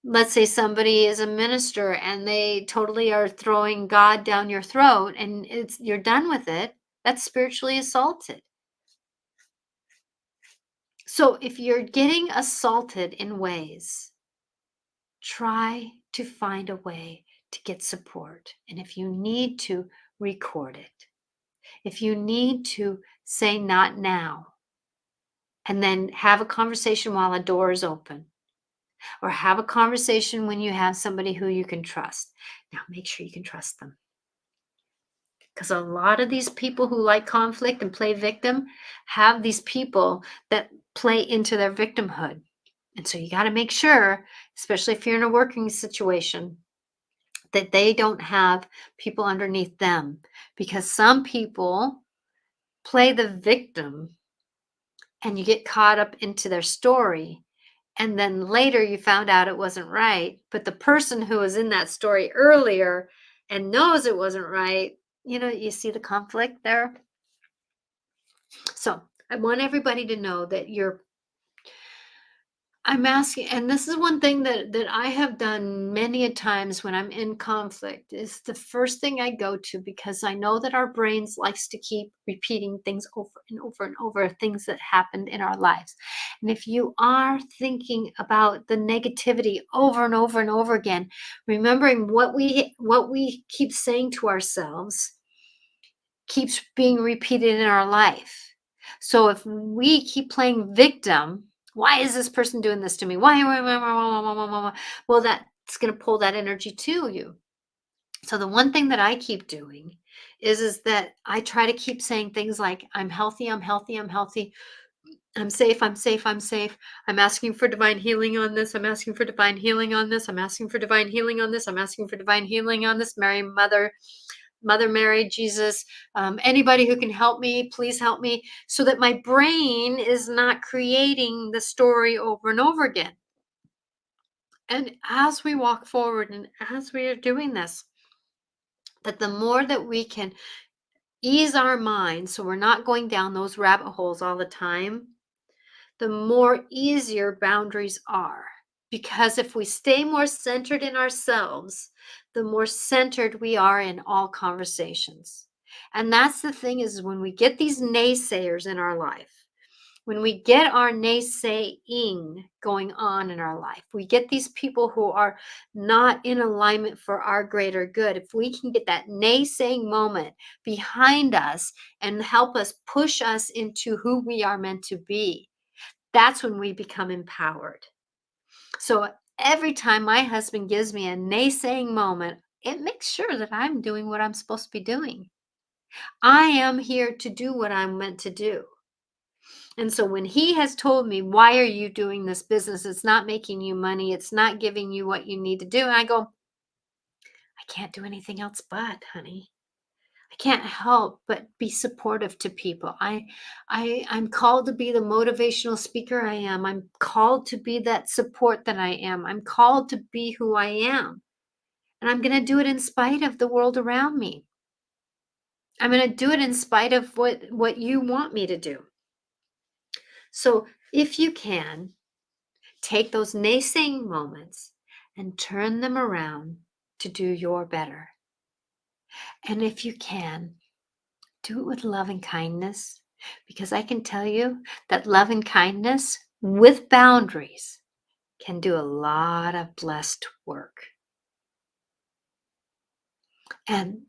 let's say somebody is a minister and they totally are throwing God down your throat and you're done with it, that's spiritually assaulted. So if you're getting assaulted in ways, try to find a way to get support. And if you need to, record it. If you need to, say not now, and then have a conversation while a door is open, or have a conversation when you have somebody who you can trust. Now, make sure you can trust them. Because a lot of these people who like conflict and play victim have these people that play into their victimhood. And so you got to make sure, especially if you're in a working situation, that they don't have people underneath them, because some people play the victim and you get caught up into their story. And then later you found out it wasn't right. But the person who was in that story earlier and knows it wasn't right, you see the conflict there. So I want everybody to know that I'm asking, and this is one thing that I have done many a times when I'm in conflict, is the first thing I go to, because I know that our brains likes to keep repeating things over and over and over, things that happened in our lives. And if you are thinking about the negativity over and over and over again, remembering what we keep saying to ourselves keeps being repeated in our life. So if we keep playing victim, why is this person doing this to me? Why? Well, that's going to pull that energy to you. So the one thing that I keep doing is that I try to keep saying things like, I'm healthy, I'm healthy, I'm healthy. I'm safe, I'm safe, I'm safe. I'm asking for divine healing on this. I'm asking for divine healing on this. I'm asking for divine healing on this. I'm asking for divine healing on this. Mother Mary, Jesus, anybody who can help me, please help me, so that my brain is not creating the story over and over again. And as we walk forward and as we are doing this, That the more that we can ease our mind so we're not going down those rabbit holes all the time, the more easier boundaries are. Because if we stay more centered in ourselves, the more centered we are in all conversations. And that's the thing, is when we get these naysayers in our life, when we get our naysaying going on in our life, we get these people who are not in alignment for our greater good. If we can get that naysaying moment behind us and help us push us into who we are meant to be, that's when we become empowered. So every time my husband gives me a naysaying moment, it makes sure that I'm doing what I'm supposed to be doing. I am here to do what I'm meant to do. And so when he has told me, why are you doing this business? It's not making you money. It's not giving you what you need to do. And I go, I can't do anything else but, honey. I can't help but be supportive to people. I'm called to be the motivational speaker I am. I'm called to be that support that I am. I'm called to be who I am. And I'm going to do it in spite of the world around me. I'm going to do it in spite of what you want me to do. So if you can, take those naysaying moments and turn them around to do your better. And if you can, do it with love and kindness, because I can tell you that love and kindness with boundaries can do a lot of blessed work. And,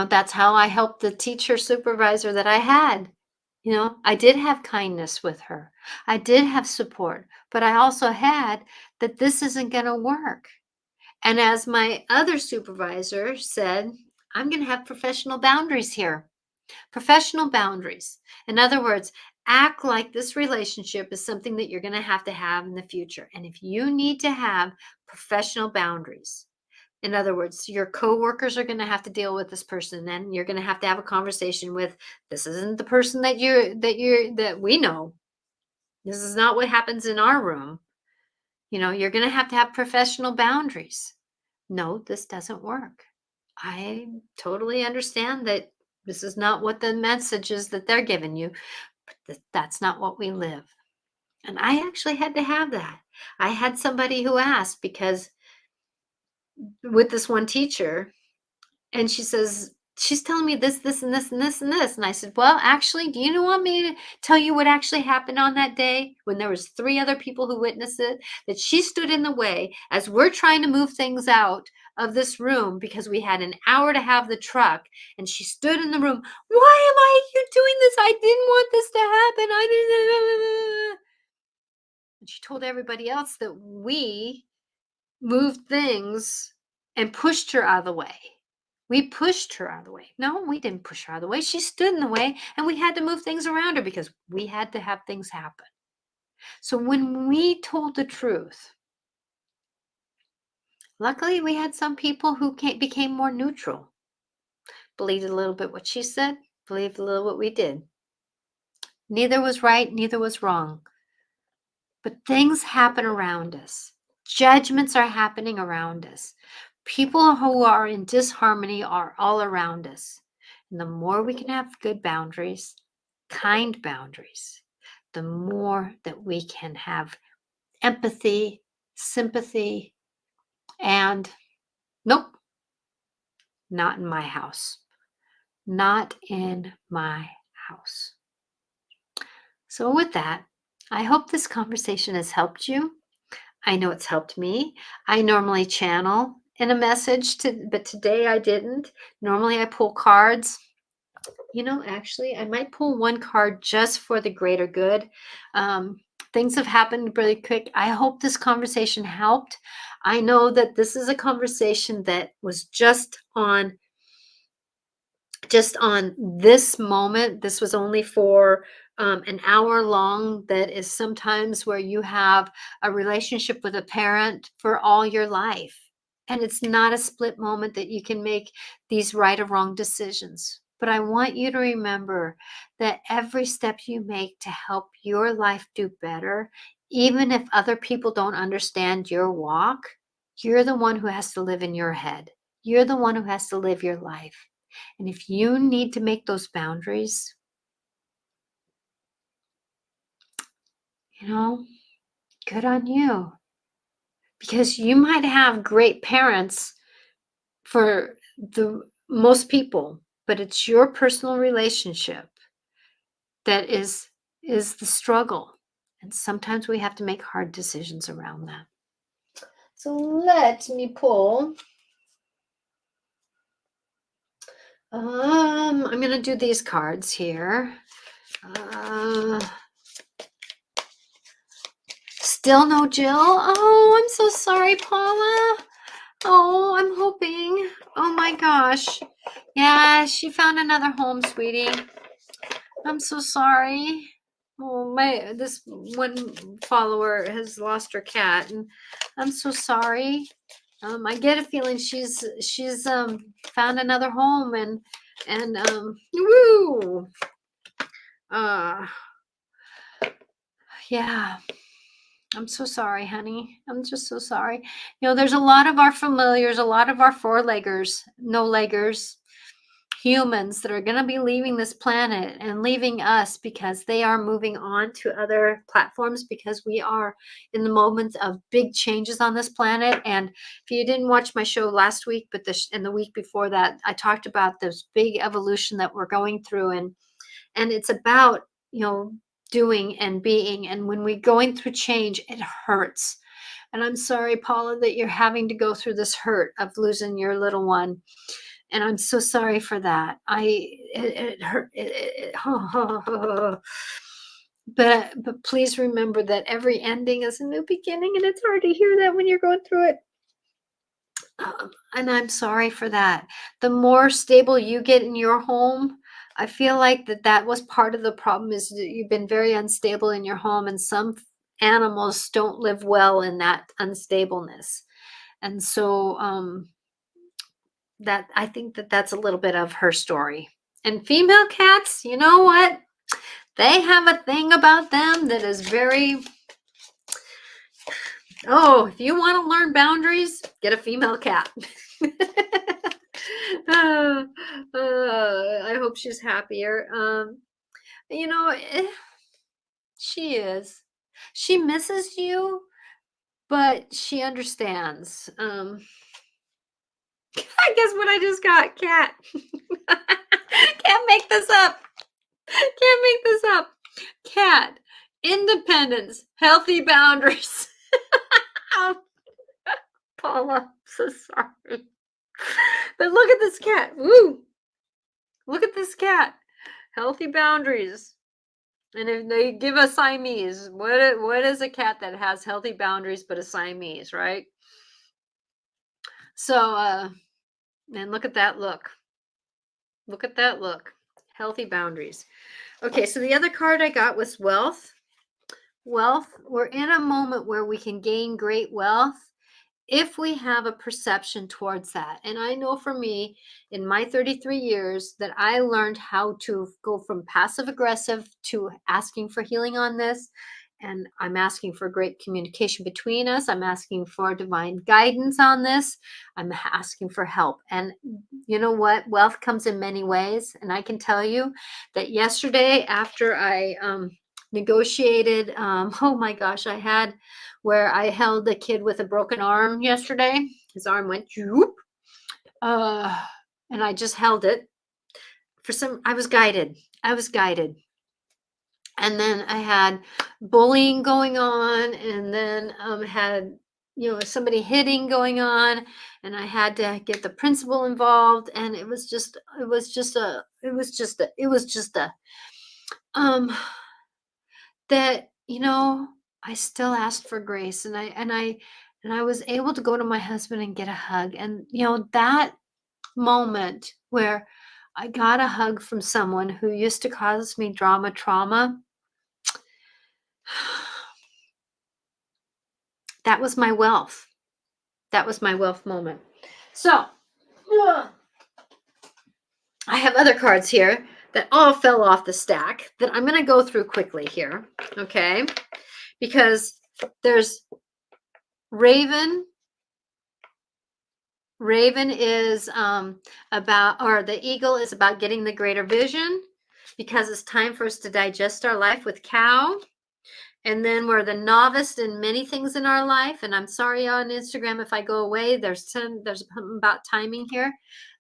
that's how I helped the teacher supervisor that I had. I did have kindness with her. I did have support, but I also had that this isn't going to work. And as my other supervisor said, I'm going to have professional boundaries here. Professional boundaries. In other words, act like this relationship is something that you're going to have in the future. And if you need to have professional boundaries, in other words, your coworkers are going to have to deal with this person, and you're going to have a conversation with, this isn't the person that we know. This is not what happens in our room. You're going to have professional boundaries. No, this doesn't work. I totally understand that this is not what the message is that they're giving you, but that's not what we live. And I actually had to have that. I had somebody who asked, because with this one teacher, and she says, she's telling me this, and this, and this, and this. And I said, well, actually, do you want me to tell you what actually happened on that day when there was 3 other people who witnessed it? That she stood in the way as we're trying to move things out of this room because we had an hour to have the truck. And she stood in the room. Why am you doing this? I didn't want this to happen. I didn't. And she told everybody else that we moved things and pushed her out of the way. We pushed her out of the way. No, we didn't push her out of the way. She stood in the way, and we had to move things around her because we had to have things happen. So when we told the truth, luckily we had some people who became more neutral. Believed a little bit what she said, believed a little what we did. Neither was right, neither was wrong. But things happen around us. Judgments are happening around us. People who are in disharmony are all around us. And the more we can have good boundaries, kind boundaries, the more that we can have empathy, sympathy, and nope, not in my house. Not in my house. So with that, I hope this conversation has helped you. I know it's helped me. I normally channel in a message, but today I didn't. Normally I pull cards. Actually, I might pull one card just for the greater good. Things have happened really quick. I hope this conversation helped. I know that this is a conversation that was just on this moment. This was only for an hour long. That is sometimes where you have a relationship with a parent for all your life. And it's not a split moment that you can make these right or wrong decisions. But I want you to remember that every step you make to help your life do better, even if other people don't understand your walk, you're the one who has to live in your head. You're the one who has to live your life. And if you need to make those boundaries, good on you. Because you might have great parents for the most people, but it's your personal relationship that is the struggle. And sometimes we have to make hard decisions around that. So let me pull. I'm going to do these cards here. Still no Jill? Oh, I'm so sorry, Paula. Oh, I'm hoping. Oh my gosh. Yeah, she found another home, sweetie. I'm so sorry. Oh, this one follower has lost her cat, and I'm so sorry. I get a feeling she's found another home, and woo. Yeah. I'm so sorry, honey. I'm just so sorry. There's a lot of our familiars, a lot of our four-leggers, no-leggers, humans that are going to be leaving this planet and leaving us because they are moving on to other platforms, because we are in the moment of big changes on this planet. And if you didn't watch my show last week, but and the week before that, I talked about this big evolution that we're going through. And it's about, doing and being. And when we're going through change, it hurts. And I'm sorry, Paula, that you're having to go through this hurt of losing your little one. And I'm so sorry for that. It hurt. But please remember that every ending is a new beginning, and it's hard to hear that when you're going through it. And I'm sorry for that. The more stable you get in your home, I feel like that was part of the problem, is that you've been very unstable in your home, and some animals don't live well in that unstableness. And so that I think that's a little bit of her story. And female cats, you know what? They have a thing about them that is very... Oh, if you want to learn boundaries, get a female cat. I hope she's happier. She is. She misses you, but she understands. I guess what I just got, cat. Can't make this up. Can't make this up. Cat, independence, healthy boundaries. Paula, I'm so sorry. But look at this cat. Woo! Look at this cat. Healthy boundaries. And if they give a Siamese, what is a cat that has healthy boundaries but a Siamese, right? So, and look at that look. Look at that look. Healthy boundaries. Okay, so the other card I got was wealth. Wealth, we're in a moment where we can gain great wealth if we have a perception towards that. And I know for me, in my 33 years, that I learned how to go from passive aggressive to asking for healing on this. And I'm asking for great communication between us. I'm asking for divine guidance on this. I'm asking for help. And you know what? Wealth comes in many ways. And I can tell you that yesterday, after I negotiated, oh my gosh, I had where I held a kid with a broken arm yesterday. His arm went whoop, and I just held it. I was guided. And then I had bullying going on, and then had somebody hitting going on, and I had to get the principal involved, and it was just that I still asked for grace, and I was able to go to my husband and get a hug. And that moment where I got a hug from someone who used to cause me trauma, that was my wealth. That was my wealth moment. So I have other cards here that all fell off the stack that I'm going to go through quickly here, okay? Because there's Raven, Raven is about, or the eagle is about getting the greater vision, because it's time for us to digest our life with cow. And then we're the novice in many things in our life. And I'm sorry on Instagram if I go away. There's about timing here.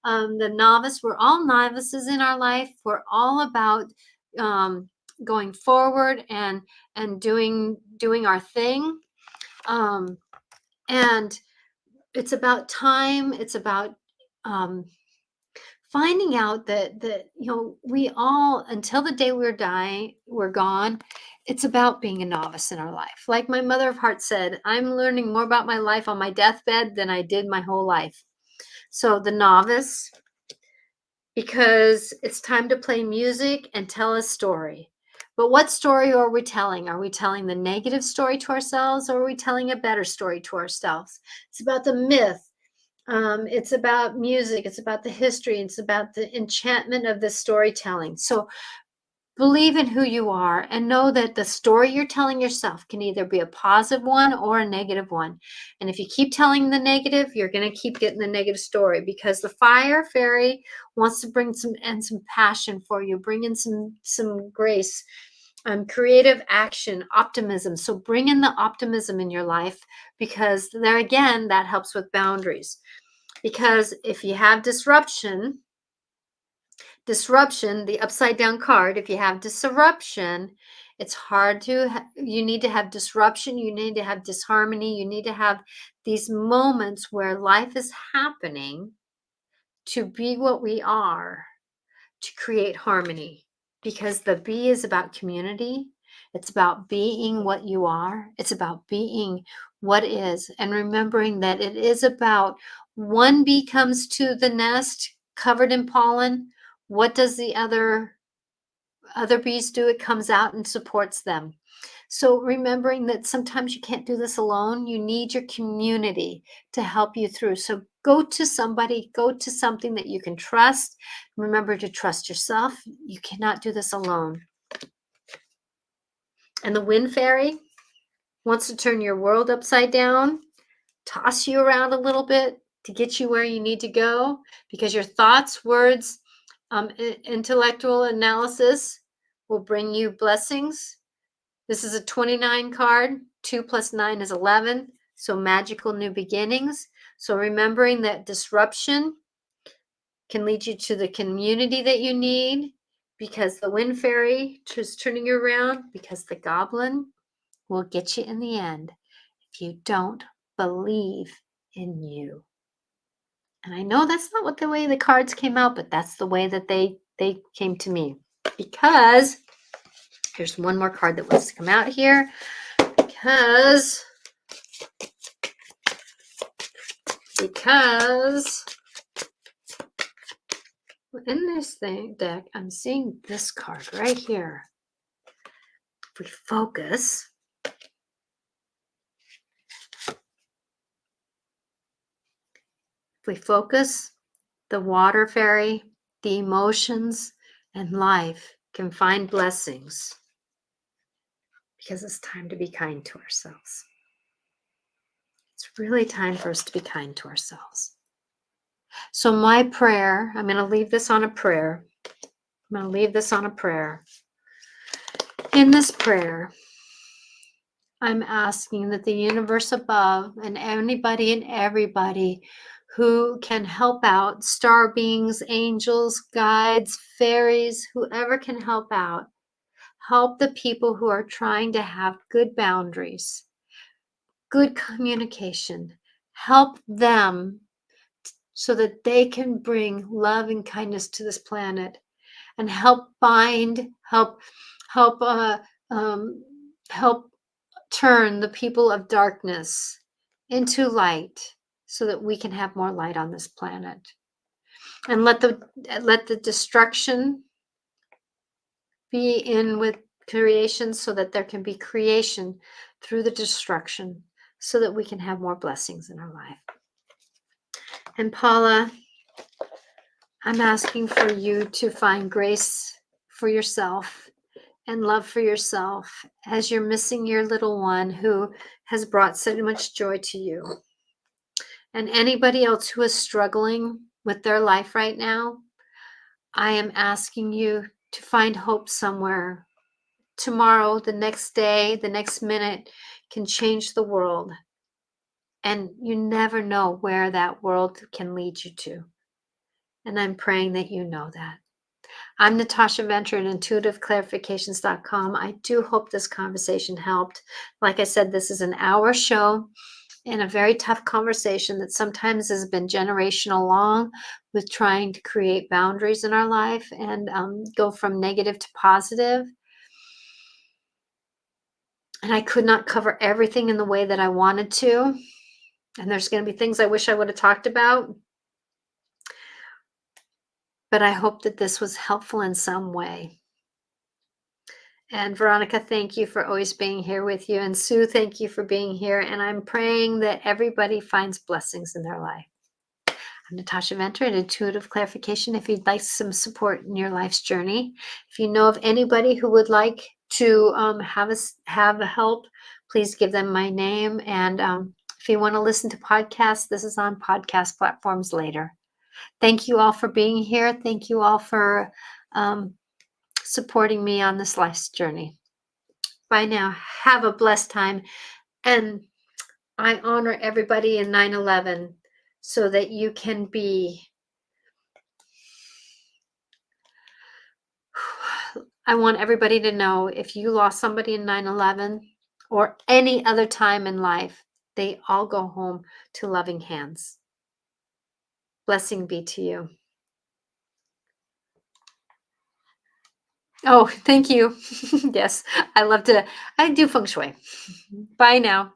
The novice, we're all novices in our life. We're all about going forward and doing our thing. And it's about time. It's about finding out that we all, until the day we're gone, it's about being a novice in our life. Like my mother of heart said, I'm learning more about my life on my deathbed than I did my whole life. So the novice, because it's time to play music and tell a story. But what story are we telling? Are we telling the negative story to ourselves, or are we telling a better story to ourselves? It's about the myth. It's about music. It's about the history. It's about the enchantment of the storytelling. So believe in who you are and know that the story you're telling yourself can either be a positive one or a negative one. And if you keep telling the negative, you're going to keep getting the negative story, because the fire fairy wants to bring some passion for you, bring in some grace, creative action, optimism. So bring in the optimism in your life, because there again, that helps with boundaries. Because if you have disruption, the upside down card, if you have disruption, it's hard to, you need to have disruption, you need to have disharmony, you need to have these moments where life is happening to be what we are, to create harmony. Because the B is about community. It's about being what you are. It's about being what is, and remembering that it is about, one bee comes to the nest covered in pollen. What does the other bees do? It comes out and supports them. So remembering that sometimes you can't do this alone. You need your community to help you through. So go to somebody, go to something that you can trust. Remember to trust yourself. You cannot do this alone. And the wind fairy wants to turn your world upside down, toss you around a little bit to get you where you need to go, because your thoughts, words, intellectual analysis will bring you blessings. This is a 29 card. 2 plus 9 is 11. So magical new beginnings. So remembering that disruption can lead you to the community that you need, because the wind fairy is turning you around, because the goblin will get you in the end if you don't believe in you. And I know that's not what the way the cards came out, but that's the way that they came to me. Because here's one more card that wants to come out here. Because in this deck, I'm seeing this card right here. If we focus, the water fairy, the emotions, and life can find blessings, because it's time to be kind to ourselves. It's really time for us to be kind to ourselves. So my prayer, I'm going to leave this on a prayer. In this prayer, I'm asking that the universe above and anybody and everybody who can help out, star beings, angels, guides, fairies, whoever can help out, help the people who are trying to have good boundaries, good communication. Help them so that they can bring love and kindness to this planet, and help turn the people of darkness into light, so that we can have more light on this planet. And let the destruction be in with creation, so that there can be creation through the destruction, so that we can have more blessings in our life. And Paula, I'm asking for you to find grace for yourself and love for yourself, as you're missing your little one who has brought so much joy to you. And anybody else who is struggling with their life right now, I am asking you to find hope somewhere. Tomorrow, the next day, the next minute can change the world. And you never know where that world can lead you to. And I'm praying that you know that. I'm Natasha Venture at intuitiveclarifications.com. I do hope this conversation helped. Like I said, this is an hour show and a very tough conversation that sometimes has been generational long with trying to create boundaries in our life and go from negative to positive. And I could not cover everything in the way that I wanted to. And there's going to be things I wish I would have talked about. But I hope that this was helpful in some way. And Veronica, thank you for always being here with you. And Sue, thank you for being here. And I'm praying that everybody finds blessings in their life. I'm Natasha Venter at Intuitive Clarification. If you'd like some support in your life's journey, if you know of anybody who would like to have help, please give them my name. And if you want to listen to podcasts, this is on podcast platforms later. Thank you all for being here. Thank you all for supporting me on this life's journey. Bye now. Have a blessed time. And I honor everybody in 9/11 so that you can be. I want everybody to know if you lost somebody in 9/11 or any other time in life, they all go home to loving hands. Blessing be to you. Oh, thank you. Yes, I do feng shui. Bye now.